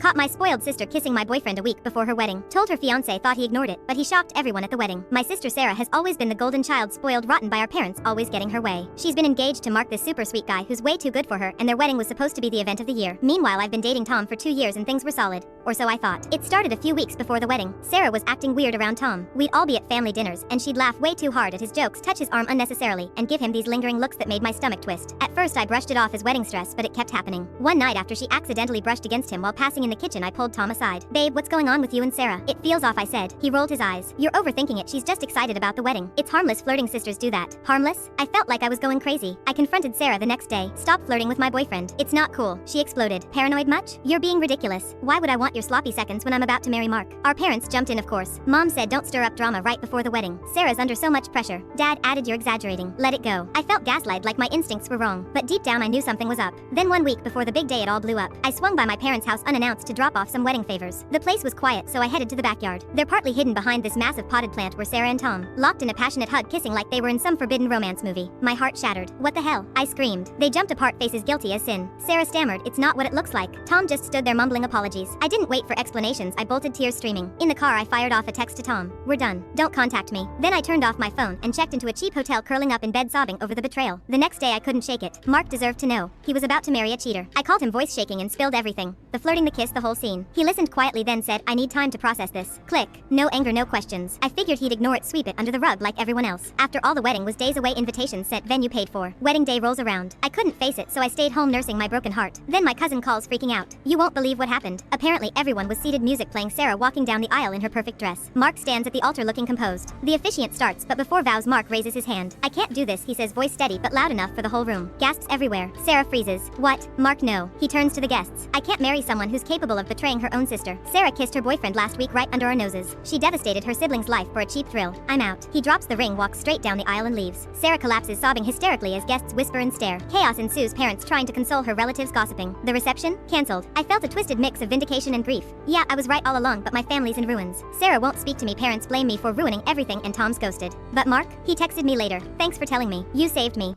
Caught my spoiled sister kissing my boyfriend a week before her wedding. Told her fiancé thought he ignored it, but he shocked everyone at the wedding. My sister Sarah has always been the golden child, spoiled rotten by our parents, always getting her way. She's been engaged to Mark, this super sweet guy who's way too good for her, and their wedding was supposed to be the event of the year. Meanwhile, I've been dating Tom for 2 years and things were solid. Or so I thought. It started a few weeks before the wedding. Sarah was acting weird around Tom. We'd all be at family dinners, and she'd laugh way too hard at his jokes, touch his arm unnecessarily, and give him these lingering looks that made my stomach twist. At first I brushed it off as wedding stress, but it kept happening. One night after she accidentally brushed against him while passing in the kitchen, I pulled Tom aside. "Babe, what's going on with you and Sarah?" "It feels off," I said. He rolled his eyes. "You're overthinking it. She's just excited about the wedding. It's harmless. Flirting sisters do that." Harmless? I felt like I was going crazy. I confronted Sarah the next day. "Stop flirting with my boyfriend. It's not cool." She exploded. "Paranoid much? You're being ridiculous. Why would I want your sloppy seconds when I'm about to marry Mark?" Our parents jumped in, of course. Mom said don't stir up drama right before the wedding. Sarah's under so much pressure. Dad added, "You're exaggerating. Let it go." I felt gaslighted, like my instincts were wrong, but deep down I knew something was up. Then 1 week before the big day it all blew up. I swung by my parents' house unannounced to drop off some wedding favors. The place was quiet, so I headed to the backyard. They're partly hidden behind this massive potted plant were Sarah and Tom, locked in a passionate hug, kissing like they were in some forbidden romance movie. My heart shattered. "What the hell?" I screamed. They jumped apart, faces guilty as sin. Sarah stammered, "It's not what it looks like." Tom just stood there mumbling apologies. I didn't wait for explanations. I bolted, tears streaming. In the car I fired off a text to Tom. "We're done. Don't contact me." Then I turned off my phone and checked into a cheap hotel, curling up in bed sobbing over the betrayal. The next day I couldn't shake it. Mark deserved to know. He was about to marry a cheater. I called him, voice shaking, and spilled everything. The flirting, the kiss, the whole scene. He listened quietly, then said, "I need time to process this." Click. No anger, no questions. I figured he'd ignore it, sweep it under the rug like everyone else. After all, the wedding was days away, invitations sent, venue paid for. Wedding day rolls around. I couldn't face it, so I stayed home nursing my broken heart. Then my cousin calls, freaking out. "You won't believe what happened." Apparently everyone was seated, music playing, Sarah walking down the aisle in her perfect dress. Mark stands at the altar looking composed. The officiant starts, but before vows Mark raises his hand. "I can't do this," he says, voice steady but loud enough for the whole room. Gasps everywhere. Sarah freezes. "What?" "Mark, no." He turns to the guests. "I can't marry someone who's capable of betraying her own sister." Sarah kissed her boyfriend last week right under our noses. She devastated her sibling's life for a cheap thrill. "I'm out." He drops the ring, walks straight down the aisle and leaves. Sarah collapses, sobbing hysterically as guests whisper and stare. Chaos ensues, parents trying to console her, relatives gossiping. The reception? Cancelled. I felt a twisted mix of vindication and grief. Yeah, I was right all along, but my family's in ruins. Sarah won't speak to me, parents blame me for ruining everything, and Tom's ghosted. But Mark? He texted me later. "Thanks for telling me. You saved me."